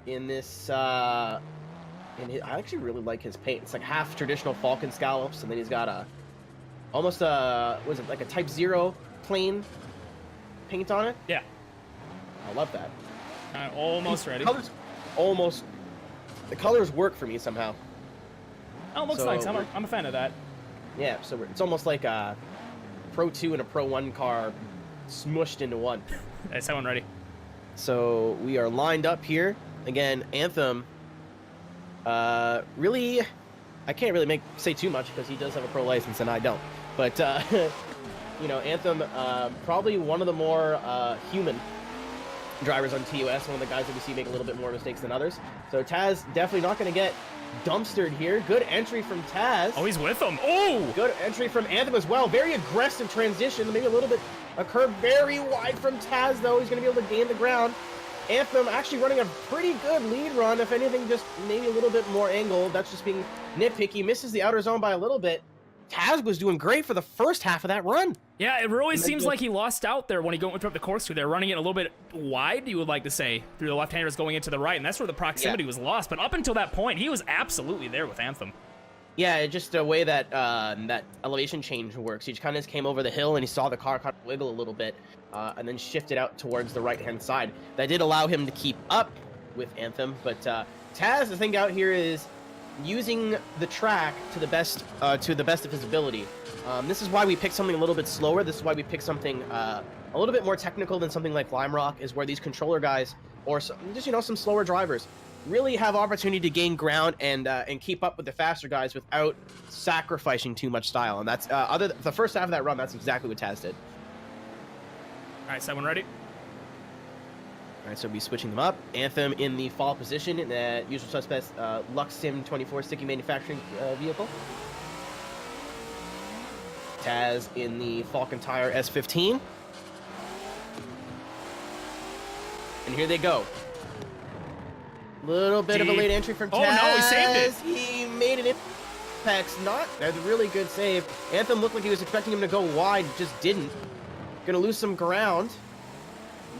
in this. I actually really like his paint. It's like half traditional Falcon scallops, and then he's got almost was it like a Type 0 plain paint on it? Yeah. I love that. Almost ready. The colors work for me somehow. Oh, looks nice. I'm a fan of that. Yeah, so it's almost like a Pro 2 and a Pro 1 car smushed into one. That's how I'm ready. So we are lined up here. Again, Anthem, really, I can't really say too much because he does have a pro license and I don't. But, you know, Anthem, probably one of the more human drivers on TOS, one of the guys that we see make a little bit more mistakes than others. So Taz definitely not going to get dumpstered here. Good entry from Taz. Oh, he's with him. Oh! Good entry from Anthem as well. Very aggressive transition. Maybe a little bit, a curve very wide from Taz, though. He's going to be able to gain the ground. Anthem actually running a pretty good lead run. If anything, just maybe a little bit more angle. That's just being nitpicky. Misses the outer zone by a little bit. Taz was doing great for the first half of that run. Yeah, it really seems like he lost out there when he went up the corkscrew. They're running it a little bit wide, you would like to say, through the left-handers going into the right, and that's where the proximity was lost. But up until that point, he was absolutely there with Anthem. Yeah, just a way that that elevation change works. He just kind of came over the hill and he saw the car kind of wiggle a little bit, and then shifted out towards the right-hand side. That did allow him to keep up with Anthem, but Taz, the thing out here is using the track to the best of his ability. This is why we pick something a little bit slower. This is why we pick something a little bit more technical than something like Lime Rock, is where these controller guys, or just, you know, some slower drivers, really have opportunity to gain ground and keep up with the faster guys without sacrificing too much style. And that's the first half of that run, that's exactly what Taz did. All right, someone ready? All right, so we'll be switching them up. Anthem in the fall position in the usual suspects Lux Sim 24 sticky manufacturing vehicle. Taz in the Falcon Tire S15. And here they go. Little bit of a late entry from Taz. Oh no, he saved it. He made it in. That's a really good save. Anthem looked like he was expecting him to go wide, just didn't. Gonna lose some ground.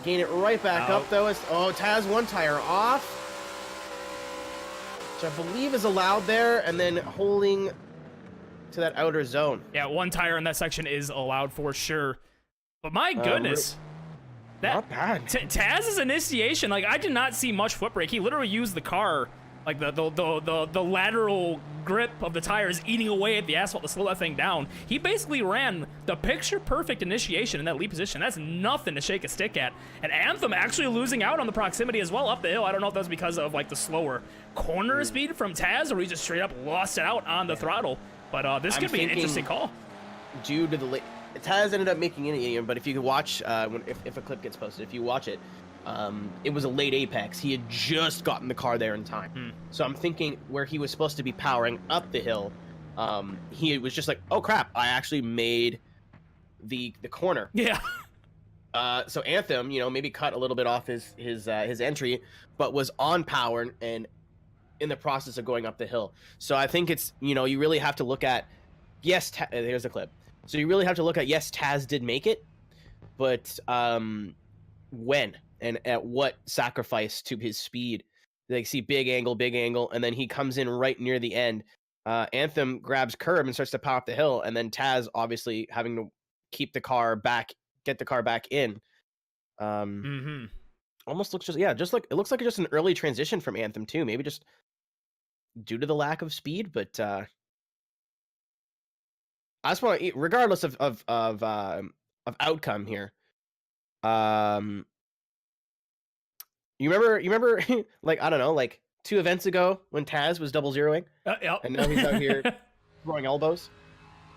Gain it right back up though. Taz one tire off, which I believe is allowed there, and then holding to that outer zone. Yeah, one tire in that section is allowed for sure. But my goodness. Not bad. Taz's initiation, like, I did not see much foot brake. He literally used the car, like the lateral grip of the tires eating away at the asphalt to slow that thing down. He basically ran the picture-perfect initiation in that lead position. That's nothing to shake a stick at. And Anthem actually losing out on the proximity as well up the hill. I don't know if that's because of, like, the slower corner speed from Taz, or he just straight up lost it out on the throttle. But this could be an interesting call. Due to the late... Taz ended up making it, but if you could watch, if a clip gets posted, if you watch it, it was a late apex. He had just gotten the car there in time. So I'm thinking where he was supposed to be powering up the hill, he was just like, oh crap, I actually made the corner. Yeah. So Anthem, you know, maybe cut a little bit off his entry, but was on power and in the process of going up the hill. So I think it's, you know, you really have to look at, yes, here's the clip. So you really have to look at, yes, Taz did make it, but when and at what sacrifice to his speed. They see big angle, and then he comes in right near the end. Anthem grabs curb and starts to power up the hill, and then Taz obviously having to keep the car back, get the car back in. Almost looks just like, it looks like just an early transition from Anthem too, maybe just due to the lack of speed, but I just want to, regardless of outcome here. You remember, like, I don't know, like 2 events ago when Taz was double zeroing, Yep. and now he's out here throwing elbows,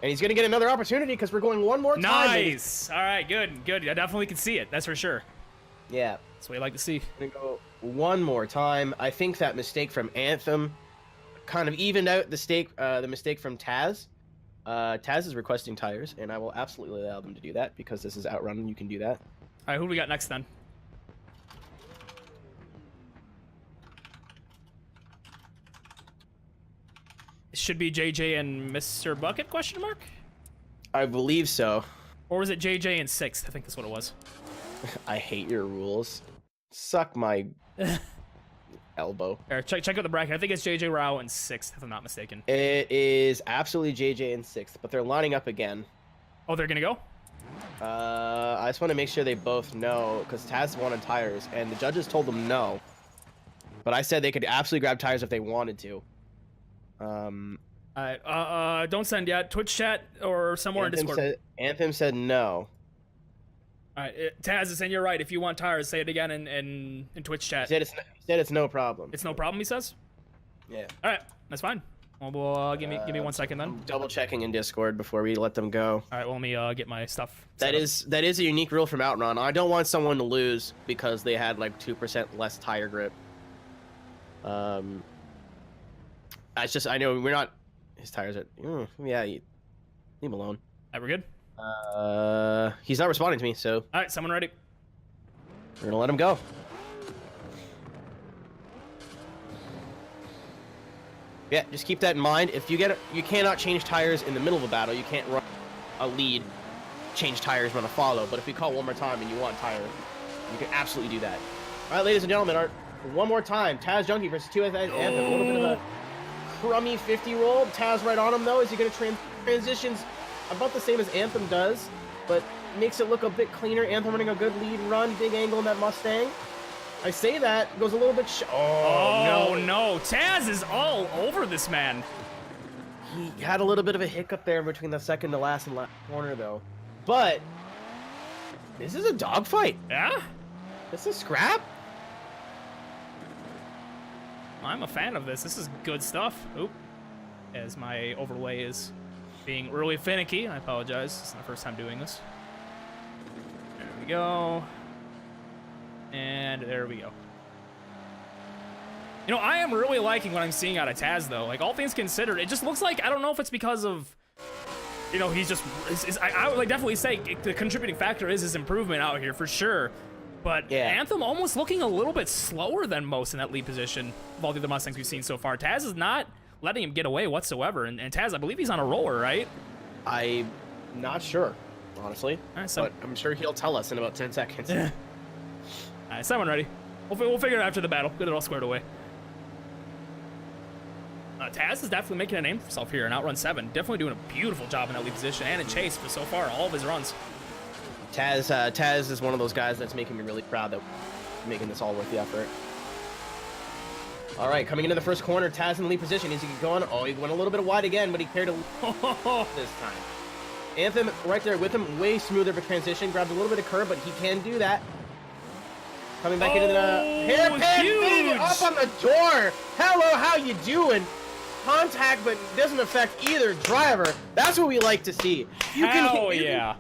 and he's gonna get another opportunity because we're going one more time. Nice. All right, good. I definitely can see it. That's for sure. Yeah, that's what I like to see. Gonna go one more time. I think that mistake from Anthem kind of evened out the mistake from Taz. Taz is requesting tires, and I will absolutely allow them to do that because this is Outrun and you can do that. All right, who do we got next then? It should be JJ and Mr. Bucket, question mark? I believe so. Or was it JJ and 6th? I think that's what it was. I hate your rules. Suck my... elbow. Here, check out the bracket. I think it's JJ Rao in 6th, if I'm not mistaken. It is absolutely JJ in 6th, but they're lining up again. Oh, they're gonna go? I just want to make sure they both know, because Taz wanted tires, and the judges told them no. But I said they could absolutely grab tires if they wanted to. Alright, don't send yet. Twitch chat or somewhere in Discord. Anthem said no. Alright, Taz is saying you're right. If you want tires, say it again in Twitch chat. He said it's no problem. It's no problem, he says? Yeah. Alright, that's fine. Well, give me 1 second then. I'm double checking in Discord before we let them go. Alright, well, let me get my stuff. That is a unique rule from OUTRUN. I don't want someone to lose because they had like 2% less tire grip. It's just, I know we're not. His tires are. Yeah, leave him alone. Alright, we're good. He's not responding to me, so. Alright, someone ready? We're gonna let him go. Yeah, just keep that in mind. If you you cannot change tires in the middle of a battle. You can't run a lead, change tires, run a follow. But if we call one more time and you want tire, you can absolutely do that. All right, ladies and gentlemen, one more time. Taz Junkie versus 2S Anthem. A little bit of a crummy 50 roll. Taz right on him though. Is he gonna transitions about the same as Anthem does, but makes it look a bit cleaner. Anthem running a good lead run, big angle in that Mustang. I say that, goes a little bit oh, no. Taz is all over this man. He had a little bit of a hiccup there between the second to last and last corner, though. But this is a dogfight. Yeah? This is scrap. I'm a fan of this. This is good stuff. Oop. As my overlay is being really finicky, I apologize. This is the first time doing this. There we go. And there we go. You know, I am really liking what I'm seeing out of Taz, though. Like, all things considered, it just looks like, I don't know if it's because of, you know, he's just, I would like definitely say the contributing factor is his improvement out here, for sure. But yeah. Anthem almost looking a little bit slower than most in that lead position of all the other Mustangs we've seen so far. Taz is not letting him get away whatsoever. And Taz, I believe he's on a roller, right? I'm not sure, honestly. Right, but I'm sure he'll tell us in about 10 seconds. Alright, someone ready. We'll figure it out after the battle. Get it all squared away. Taz is definitely making a name for himself here in OUTRUN 7. Definitely doing a beautiful job in that lead position and in chase for so far, all of his runs. Taz is one of those guys that's making me really proud that we're making this all worth the effort. All right, coming into the first corner, Taz in the lead position. Is he going? Oh, he went a little bit wide again, but he cleared a this time. Anthem right there with him, way smoother of a transition. Grabbed a little bit of curb, but he can do that. Coming back into the hairpin, baby, up on the door. Hello, how you doing? Contact, but doesn't affect either driver. That's what we like to see. You can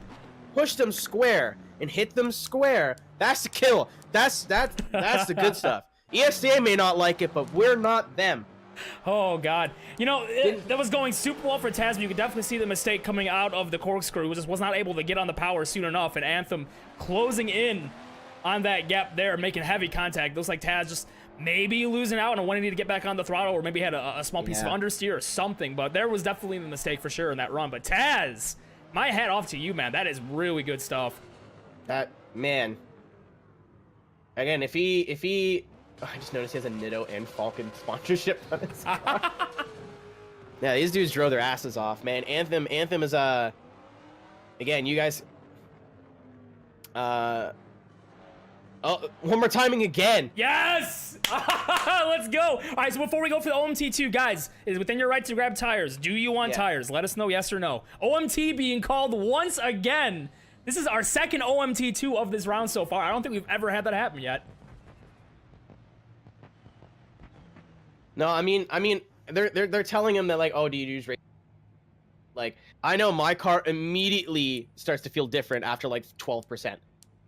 push them square and hit them square. That's the kill. That's the good stuff. ESA may not like it, but we're not them. Oh, God. You know, that was going super well for Taz, but you could definitely see the mistake coming out of the corkscrew. Just was not able to get on the power soon enough, and Anthem closing in on that gap there, making heavy contact. Looks like Taz just maybe losing out and wanting to get back on the throttle, or maybe had a small piece of understeer or something, but there was definitely a mistake for sure in that run. But Taz, my hat off to you, man. That is really good stuff. That, man. Again, if he I just noticed he has a Nitto and Falcon sponsorship on his car. Yeah, these dudes drove their asses off, man. Anthem is again, you guys oh, one more timing again. Yes! Let's go. All right, so before we go for the OMT2, guys, is within your right to grab tires. Do you want tires? Let us know, yes or no. OMT being called once again. This is our second OMT2 of this round so far. I don't think we've ever had that happen yet. No, I mean, they're telling him that, like, oh, do you use race? Like, I know my car immediately starts to feel different after like 12%.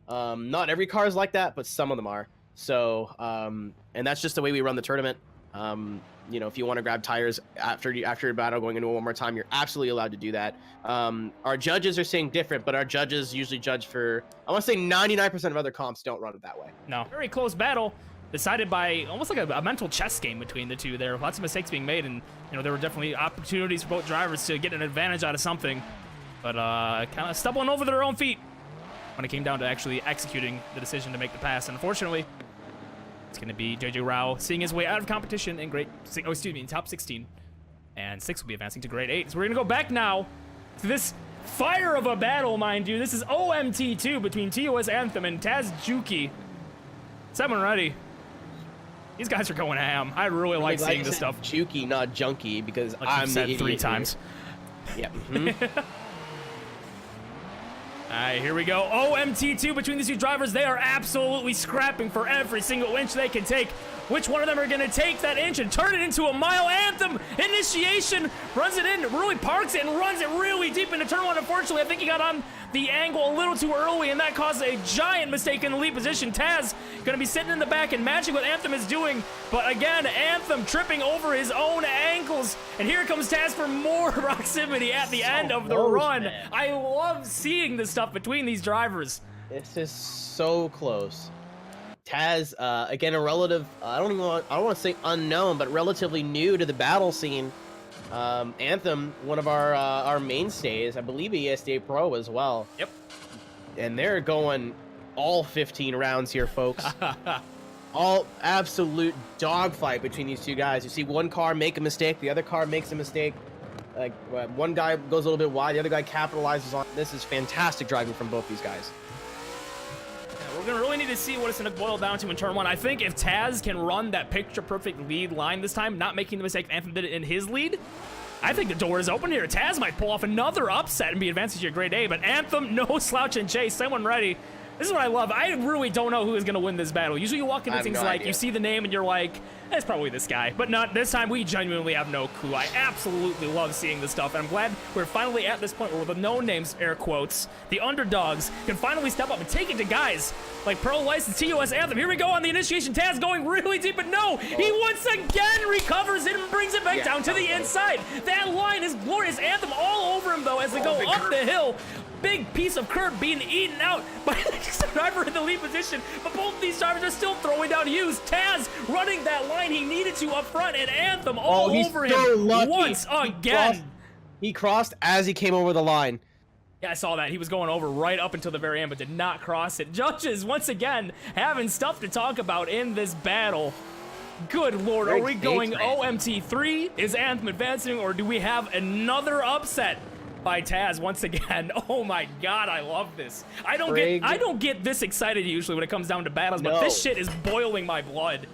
Not every car is like that, but some of them are. So, and that's just the way we run the tournament. You know, if you want to grab tires after your battle going into it one more time, you're absolutely allowed to do that. Our judges are saying different, but our judges usually judge for, I want to say 99% of other comps don't run it that way. No. Very close battle. Decided by almost like a mental chess game between the two there. Lots of mistakes being made, and you know there were definitely opportunities for both drivers to get an advantage out of something, but kind of stumbling over their own feet when it came down to actually executing the decision to make the pass. And unfortunately, It's going to be JJ Rao seeing his way out of competition in top 16. And 6 will be advancing to grade 8. So we're going to go back now to this fire of a battle, mind you. This is OMT2 between TOS Anthem and Taz Juki. Someone ready. These guys are going ham. I really like seeing this stuff. Juki, not junkie, because like I'm said the 3 idiot times. Here. Yep. All right, here we go. OMT2 between these two drivers. They are absolutely scrapping for every single inch they can take. Which one of them are going to take that inch and turn it into a mile? Anthem initiation, runs it in, really parks it and runs it really deep into turn 1. Unfortunately, I think he got on the angle a little too early, and that caused a giant mistake in the lead position. Taz going to be sitting in the back and matching what Anthem is doing. But again, Anthem tripping over his own ankles. And here comes Taz for more proximity at the end of the run. Man. I love seeing this stuff between these drivers. This is so close. Taz, again, a relative, I don't want to say unknown, but relatively new to the battle scene. Anthem, one of our mainstays, I believe ESDA Pro as well. Yep. And they're going all 15 rounds here, folks. All absolute dogfight between these two guys. You see one car make a mistake, the other car makes a mistake. Like one guy goes a little bit wide, the other guy capitalizes on. This is fantastic driving from both these guys. We're going to really need to see what it's going to boil down to in turn 1. I think if Taz can run that picture-perfect lead line this time, not making the mistake Anthem did in his lead, I think the door is open here. Taz might pull off another upset and be advancing to your grade A, but Anthem, no slouch and chase. Someone ready. This is what I love. I really don't know who is going to win this battle. Usually you walk into things like, you see the name and you're like, it's probably this guy. But not this time. We genuinely have no clue. I absolutely love seeing this stuff. And I'm glad we're finally at this point where the no-names, air quotes, the underdogs, can finally step up and take it to guys like Pro License, TOS Anthem. Here we go on the initiation. Taz going really deep, but no, he once again recovers it and brings it back down to the inside. That line is glorious. Anthem all over him, though, as they go up the hill. Big piece of curb being eaten out by the driver in the lead position, but both of these drivers are still throwing down Hughes. Taz running that line he needed to up front, and Anthem all over him once again. He crossed as he came over the line. Yeah, I saw that. He was going over right up until the very end, but did not cross it. Judges, once again, having stuff to talk about in this battle. Good Lord, are we going OMT3? Is Anthem advancing, or do we have another upset by Taz once again? Oh my God, I love this. I don't get this excited usually when it comes down to battles, but this shit is boiling my blood.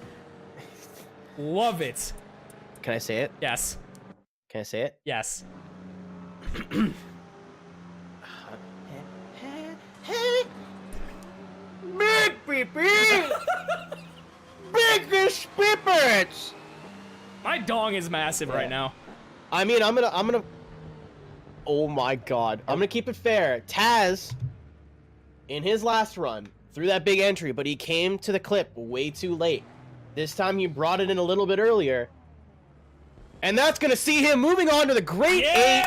Love it. Can I say it? Yes. Can I say it? Yes. Big peepee! Biggest peepers! My dong is massive right now. I mean, I'm gonna. Oh my God! I'm gonna keep it fair. Taz, in his last run, threw that big entry, but he came to the clip way too late. This time he brought it in a little bit earlier, and that's gonna see him moving on to the Great 8.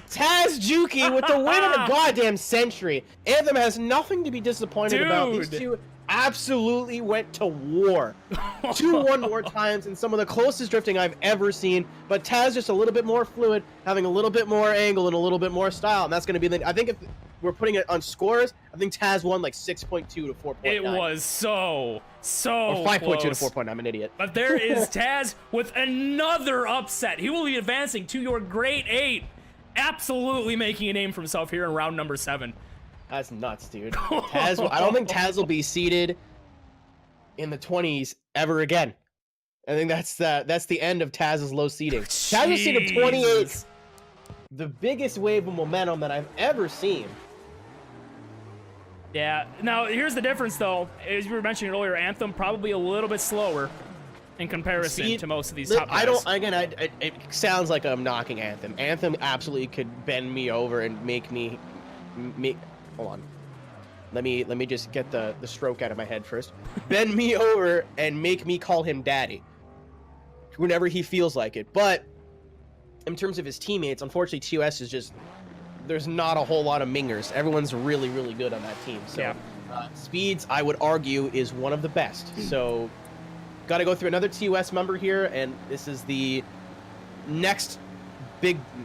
Taz Juki with the win of the goddamn century. Anthem has nothing to be disappointed about. These two absolutely went to war. 2-1 more times in some of the closest drifting I've ever seen, but Taz just a little bit more fluid, having a little bit more angle and a little bit more style, and that's going to be the, I think if we're putting it on scores, I think Taz won like 6.2 to 4.9. It was so or 5.2 to 4.9. I'm an idiot. But there is Taz with another upset. He will be advancing to your grade 8, absolutely making a name for himself here in round number 7. That's nuts, dude. Taz, I don't think Taz will be seated in the 20s ever again. I think that's the end of Taz's low seating. Taz was seated 28th. The biggest wave of momentum that I've ever seen. Yeah. Now, here's the difference, though. As you were mentioning earlier, Anthem probably a little bit slower in comparison to most of these top guys. It sounds like I'm knocking Anthem. Anthem absolutely could bend me over and make me hold on. Let me just get the stroke out of my head first. Bend me over and make me call him daddy whenever he feels like it. But in terms of his teammates, unfortunately, TOS is just, there's not a whole lot of mingers. Everyone's really, really good on that team. So yeah. Speeds, I would argue, is one of the best. So got to go through another TOS member here, and this is the next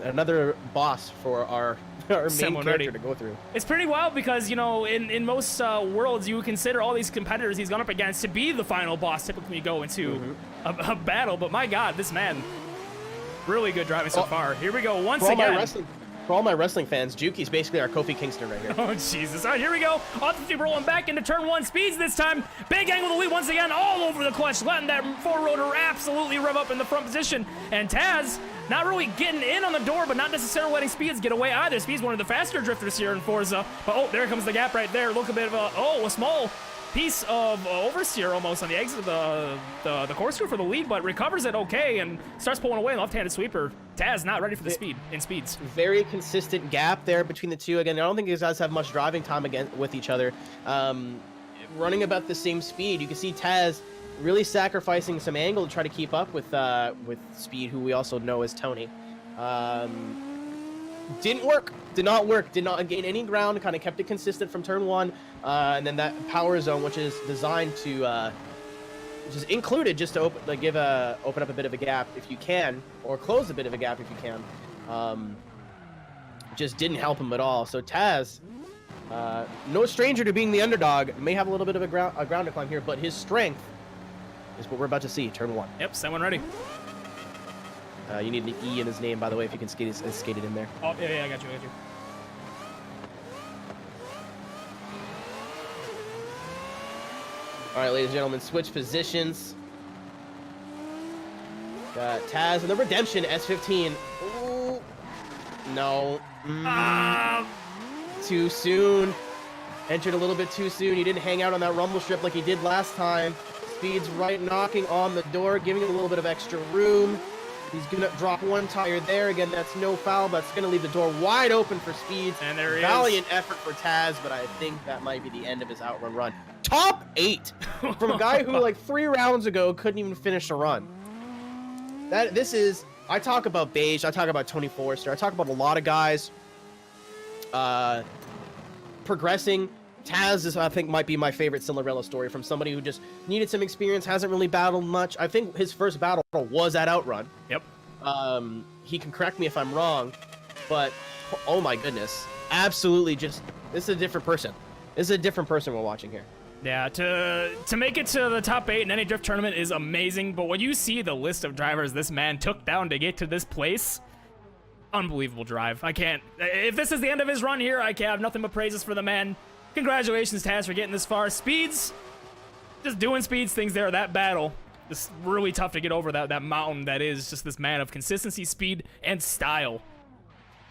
another boss for our main Someone character ready. to go through. It's pretty wild because, you know, in most worlds, you would consider all these competitors he's gone up against to be the final boss typically when you go into a battle. But my God, this man, really good driving so far. Here we go once again. For all my wrestling fans, Juki's basically our Kofi Kingston right here. Oh, Jesus. All right, here we go. Off the tube, rolling back into turn 1. Speeds this time. Big angle of the lead once again, all over the clutch, letting that four-rotor absolutely rev up in the front position. And Taz not really getting in on the door, but not necessarily letting Speeds get away either. Speeds one of the faster drifters here in Forza. But, oh, there comes the gap right there. Look a bit of a small piece of oversteer almost on the exit of the corkscrew for the lead, but recovers it okay and starts pulling away. Left-handed sweeper. Taz not ready for the speeds. Very consistent gap there between the two. Again, I don't think these guys have much driving time with each other. Running about the same speed. You can see Taz really sacrificing some angle to try to keep up with Speed, who we also know as Tony. Didn't work. Did not work. Did not gain any ground. Kind of kept it consistent from turn 1, and then that power zone, which is designed to, which is included just to open up a bit of a gap if you can, or close a bit of a gap if you can. Just didn't help him at all. So Taz, no stranger to being the underdog, may have a little bit of a ground to climb here, but his strength is what we're about to see. Turn 1. Yep, someone ready. You need an E in his name, by the way, if you can skate it in there. Oh, yeah, I got you. All right, ladies and gentlemen, switch positions. Got Taz and the Redemption S15. Ooh, no. Too soon. Entered a little bit too soon. He didn't hang out on that rumble strip like he did last time. Speed's right knocking on the door, giving it a little bit of extra room. He's going to drop one tire there. Again, that's no foul, but it's going to leave the door wide open for Speeds. And there he is. Valiant effort for Taz, but I think that might be the end of his outrun run. Top 8 from a guy who, like, 3 rounds ago couldn't even finish a run. I talk about Beige, I talk about Tony Forrester, I talk about a lot of guys progressing. Taz I think, might be my favorite Cinderella story from somebody who just needed some experience, hasn't really battled much. I think his first battle was at Outrun. Yep. He can correct me if I'm wrong, but oh my goodness. Absolutely this is a different person. This is a different person we're watching here. Yeah, to make it to the top 8 in any drift tournament is amazing, but when you see the list of drivers this man took down to get to this place, unbelievable drive. I can't, if this is the end of his run here, I have nothing but praises for the man. Congratulations, Taz, for getting this far. Speeds, just doing Speeds things there, that battle. Just really tough to get over that mountain that is just this man of consistency, speed, and style.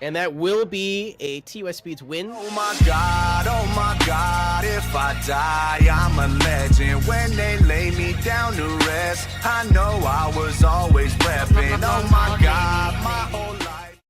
And that will be a TOS Speeds win. Oh my God, if I die, I'm a legend. When they lay me down to rest, I know I was always